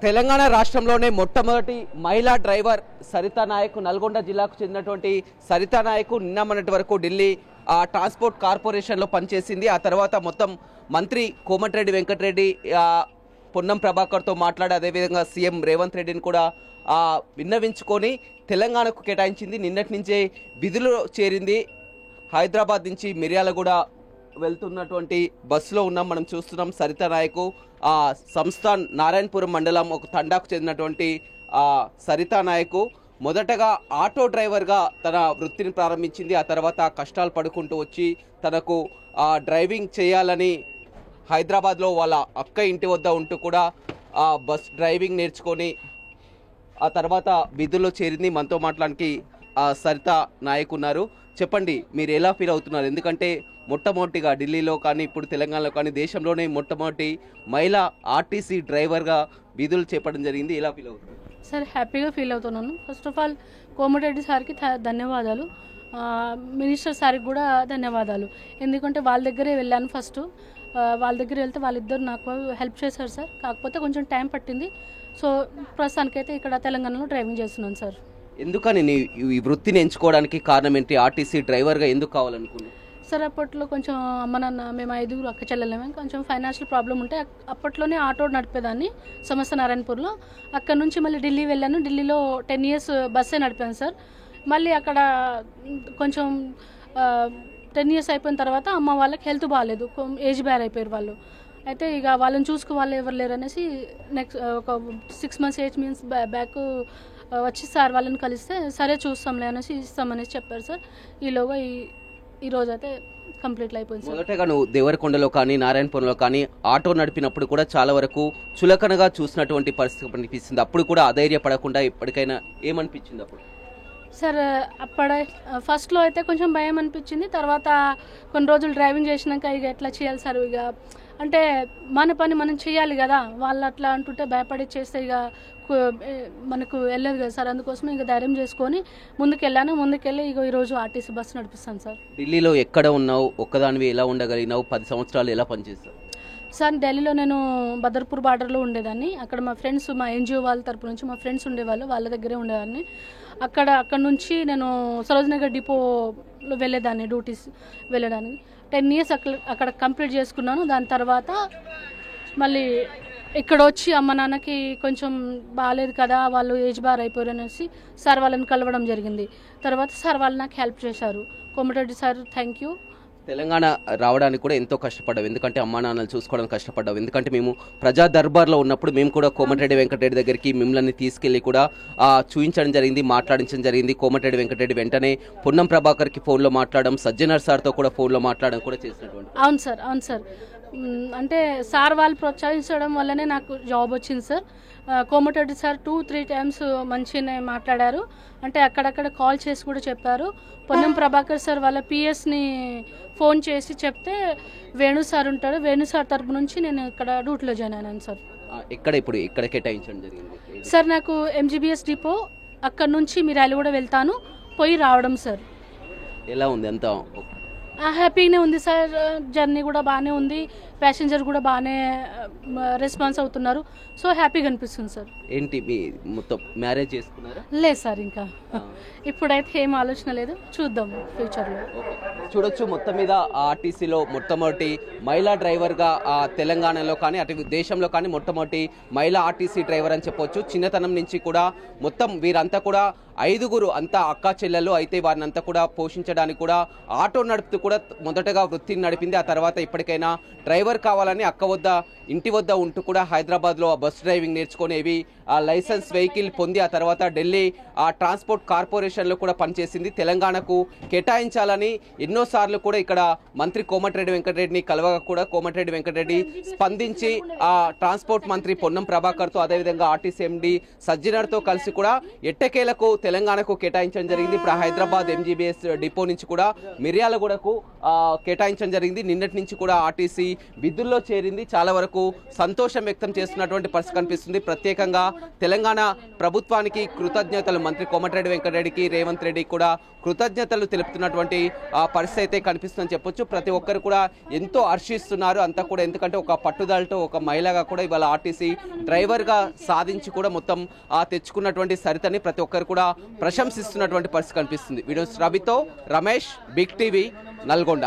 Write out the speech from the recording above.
తెలంగాణ రాష్ట్రంలోనే మొట్టమొదటి మహిళా డ్రైవర్ సరితా నాయక్ నల్గొండ జిల్లాకు చెందినటువంటి సరితా నాయక్ నిన్న మొన్నటి వరకు ఢిల్లీ ట్రాన్స్పోర్ట్ కార్పొరేషన్లో పనిచేసింది. ఆ తర్వాత మొత్తం మంత్రి కోమటిరెడ్డి వెంకటరెడ్డి పొన్నం ప్రభాకర్తో మాట్లాడి అదేవిధంగా సీఎం రేవంత్ రెడ్డిని కూడా విన్నవించుకొని తెలంగాణకు కేటాయించింది. నిన్నటి నుంచే విధులు చేరింది. హైదరాబాద్ నుంచి మిర్యాలగూడ వెళ్తున్నటువంటి బస్సులో ఉన్నాం. మనం చూస్తున్నాం సరితా నాయక్ సంస్థాన్ నారాయణపురం మండలం ఒక తండాకు చెందినటువంటి సరితా నాయక్ మొదటగా ఆటో డ్రైవర్గా తన వృత్తిని ప్రారంభించింది. ఆ తర్వాత కష్టాలు పడుకుంటూ వచ్చి తనకు డ్రైవింగ్ చేయాలని హైదరాబాద్లో వాళ్ళ అక్క ఇంటి వద్ద ఉంటూ కూడా బస్ డ్రైవింగ్ నేర్చుకొని ఆ తర్వాత విధుల్లో చేరింది. మనతో మాట్లాడానికి సరితా నాయక్ ఉన్నారు. చెప్పండి, మీరు ఎలా ఫీల్ అవుతున్నారు? ఎందుకంటే మొట్టమొదటిగా ఢిల్లీలో కానీ ఇప్పుడు తెలంగాణలో కానీ దేశంలోనే మొట్టమొదటి మహిళా ఆర్టీసీ డ్రైవర్గా విధులు చేపట్టడం జరిగింది. ఎలా ఫీల్ అవుతున్నారు? సార్, హ్యాపీగా ఫీల్ అవుతున్నాను. ఫస్ట్ ఆఫ్ ఆల్ కోమటిరెడ్డి సార్కి ధన్యవాదాలు, మినిస్టర్ సార్కి కూడా ధన్యవాదాలు. ఎందుకంటే వాళ్ళ దగ్గరే వెళ్ళాను. ఫస్ట్ వాళ్ళ దగ్గర వెళ్తే వాళ్ళిద్దరు నాకు హెల్ప్ చేశారు సార్. కాకపోతే కొంచెం టైం పట్టింది. సో ప్రస్తుతానికైతే ఇక్కడ తెలంగాణలో డ్రైవింగ్ చేస్తున్నాను సార్. ఎందుకని ఈ వృత్తిని ఎంచుకోవడానికి కారణం ఏంటి? ఆర్టీసీ డ్రైవర్గా ఎందుకు కావాలనుకున్నాను? సార్, అప్పట్లో కొంచెం అమ్మ నాన్న మేము 5 అక్క చెల్లెలమే, కొంచెం ఫైనాన్షియల్ ప్రాబ్లం ఉంటే అప్పట్లోనే ఆటో నడిపేదాన్ని సమస్త నారాయణపూర్లో. అక్కడ నుంచి మళ్ళీ ఢిల్లీ వెళ్ళాను. ఢిల్లీలో 10 years బస్సే నడిపాను సార్. మళ్ళీ అక్కడ కొంచెం 10 years అయిపోయిన తర్వాత అమ్మ వాళ్ళకి హెల్త్ బాగాలేదు, ఏజ్ బ్యార్ అయిపోయారు వాళ్ళు. అయితే ఇక వాళ్ళని చూసుకు వాళ్ళు ఎవరు లేరు అనేసి నెక్స్ట్ ఒక 6 months 8 months బ్యాక్ వచ్చి సార్ వాళ్ళని కలిస్తే సరే చూస్తాంలే అనేసి ఇస్తామనేసి చెప్పారు సార్. ఈలోగా ఈ రోజు అయితే కంప్లీట్ అయిపోయింది సార్. మొదటగా నువ్వు దేవరకొండలో కానీ నారాయణపురంలో కానీ ఆటో నడిపినప్పుడు కూడా చాలా వరకు చులకనగా చూసినటువంటి పరిస్థితి అనిపిస్తుంది. అప్పుడు కూడా అధైర్యపడకుండా ఎప్పటికైనా ఏమనిపించింది అప్పుడు? సార్, ఫస్ట్లో అయితే కొంచెం భయం అనిపించింది. తర్వాత కొన్ని రోజులు డ్రైవింగ్ చేసినాక ఇక ఎట్లా చేయాలి సార్, ఇక అంటే మన పని మనం చేయాలి కదా, వాళ్ళు అట్లా అంటుంటే భయపడి చేస్తే ఇక మనకు వెళ్ళదు కదా సార్. అందుకోసం ఇక ధైర్యం చేసుకొని ముందుకెళ్ళాను. ముందుకెళ్ళి ఇక ఈరోజు ఆర్టీసీ బస్సు నడిపిస్తాను సార్. ఢిల్లీలో ఎక్కడ ఉన్నావు? ఒక్కదానివి ఎలా ఉండగలిగినావు? 10 సంవత్సరాలు ఎలా పనిచేస్తావు? సార్, ఢిల్లీలో నేను బదర్పూర్ బార్డర్లో ఉండేదాన్ని. అక్కడ మా ఫ్రెండ్స్, మా ఎన్జిఓ వాళ్ళ తరపు నుంచి మా ఫ్రెండ్స్ ఉండేవాళ్ళు, వాళ్ళ దగ్గరే ఉండేదాన్ని. అక్కడ నుంచి నేను సరోజనగర్ డిపోలో వెళ్ళేదాన్ని, డ్యూటీస్ వెళ్ళడానికి. 10 years అక్కడ కంప్లీట్ చేసుకున్నాను. దాని తర్వాత మళ్ళీ ఇక్కడ వచ్చి అమ్మ నాన్నకి కొంచెం బాగాలేదు కదా, వాళ్ళు ఏజ్ బార్ అయిపోయారు అనేసి సార్ వాళ్ళని కలవడం జరిగింది. తర్వాత సార్ వాళ్ళు నాకు హెల్ప్ చేశారు. Komatireddy sir, thank you. Telangana రావడానికి కూడా ఎంతో కష్టపడ్డావు, ఎందుకంటే అమ్మా నాన్నలు చూసుకోవడానికి కష్టపడ్డావు. ఎందుకంటే మేము ప్రజా దర్బార్లో ఉన్నప్పుడు మేము కూడా కోమటిరెడ్డి వెంకటరెడ్డి దగ్గరికి మిమ్మల్ని తీసుకెళ్లి కూడా చూపించడం జరిగింది, మాట్లాడించడం జరిగింది. కోమటిరెడ్డి వెంకటరెడ్డి వెంటనే పొన్నం ప్రభాకర్కి ఫోన్లో మాట్లాడడం, సజ్జనర్ సార్తో కూడా ఫోన్లో మాట్లాడడం కూడా చేసినటువంటి. అవును సార్, అవును సార్. అంటే సార్ వాళ్ళు ప్రోత్సహించడం వల్లనే నాకు జాబ్ వచ్చింది సార్. కోమటిరెడ్డి సార్ 2-3 times మంచిగానే మాట్లాడారు. అంటే అక్కడక్కడ కాల్ చేసి కూడా చెప్పారు. పొన్నం ప్రభాకర్ సార్ వాళ్ళ పిఎస్ని ఫోన్ చేసి చెప్తే వేణు సార్ ఉంటారు, వేణు సార్ తరపు నుంచి నేను ఇక్కడ డ్యూటీలో జాయిన్ అయినాను సార్. ఇక్కడ కేటాయించడం జరిగింది సార్. నాకు ఎంజీబీఎస్ డిపో, అక్కడ నుంచి మీరు కూడా వెళ్తాను, పోయి రావడం సార్. ఎలా ఉంది? అంతా హ్యాపీగానే ఉంది సార్. జర్నీ కూడా బాగానే ఉంది, ప్యాసింజర్ కూడా బాగానే రెస్పాన్స్ అవుతున్నారు. సో హ్యాపీగా అనిపిస్తుంది సార్. ఏంటి మీ మొత్తం మ్యారేజ్ చేసుకున్నారా? లేదు సార్, ఇంకా ఇప్పుడైతే ఏం ఆలోచన లేదు, చూద్దాం ఫ్యూచర్లో. చూడొచ్చు, మొత్తం మీద ఆర్టీసీలో మొట్టమొదటి మహిళా డ్రైవర్గా తెలంగాణలో కానీ అటు దేశంలో కానీ మొట్టమొదటి మహిళా ఆర్టీసీ డ్రైవర్ అని చెప్పొచ్చు. చిన్నతనం నుంచి కూడా మొత్తం వీరంతా కూడా 5 అంతా అక్క చెల్లెలు అయితే వారిని అంతా కూడా పోషించడానికి కూడా ఆటో నడుపుతూ కూడా మొదటగా వృత్తిని నడిపింది. ఆ తర్వాత ఇప్పటికైనా డ్రైవర్ కావాలని అక్క వద్ద ఇంటి వద్ద ఉంటూ కూడా హైదరాబాద్లో బస్ డ్రైవింగ్ నేర్చుకునేవి లైసెన్స్ వెహికల్ పొంది ఆ తర్వాత ఢిల్లీ ట్రాన్స్పోర్ట్ కార్పొరేషన్లో కూడా పనిచేసింది. తెలంగాణకు కేటాయించాలని ఎన్నోసార్లు కూడా ఇక్కడ మంత్రి కోమటిరెడ్డి వెంకటరెడ్డిని కలవగా కూడా కోమటిరెడ్డి వెంకటరెడ్డి స్పందించి ట్రాన్స్పోర్ట్ మంత్రి పొన్నం ప్రభాకర్తో అదేవిధంగా ఆర్టీసీ ఎండి సజ్జనర్తో కలిసి కూడా ఎట్టకేలకు తెలంగాణకు కేటాయించడం జరిగింది. ఇప్పుడు హైదరాబాద్ ఎంజీబీఎస్ డిపో నుంచి కూడా మిర్యాలగూడకు కేటాయించడం జరిగింది. నిన్నటి నుంచి కూడా ఆర్టీసీ విధుల్లో చేరింది. చాలా వరకు సంతోషం వ్యక్తం చేస్తున్నటువంటి పరిస్థితి కనిపిస్తుంది. ప్రత్యేకంగా తెలంగాణ ప్రభుత్వానికి కృతజ్ఞతలు, మంత్రి కోమటిరెడ్డి వెంకటరెడ్డికి, రేవంత్ రెడ్డి కూడా కృతజ్ఞతలు తెలుపుతున్నటువంటి పరిస్థితి అయితే కనిపిస్తుందని చెప్పొచ్చు. ప్రతి ఒక్కరు కూడా ఎంతో హర్షిస్తున్నారు అంతా కూడా, ఎందుకంటే ఒక పట్టుదలతో ఒక మహిళగా కూడా ఇవాళ ఆర్టీసీ డ్రైవర్గా సాధించి కూడా మొత్తం తెచ్చుకున్నటువంటి సరితని ప్రతి ఒక్కరు కూడా ప్రశంసిస్తున్నటువంటి పరిస్థితి కనిపిస్తుంది. వీడియోస్ రవితో రమేష్, బిగ్ టీవీ, నల్గొండ.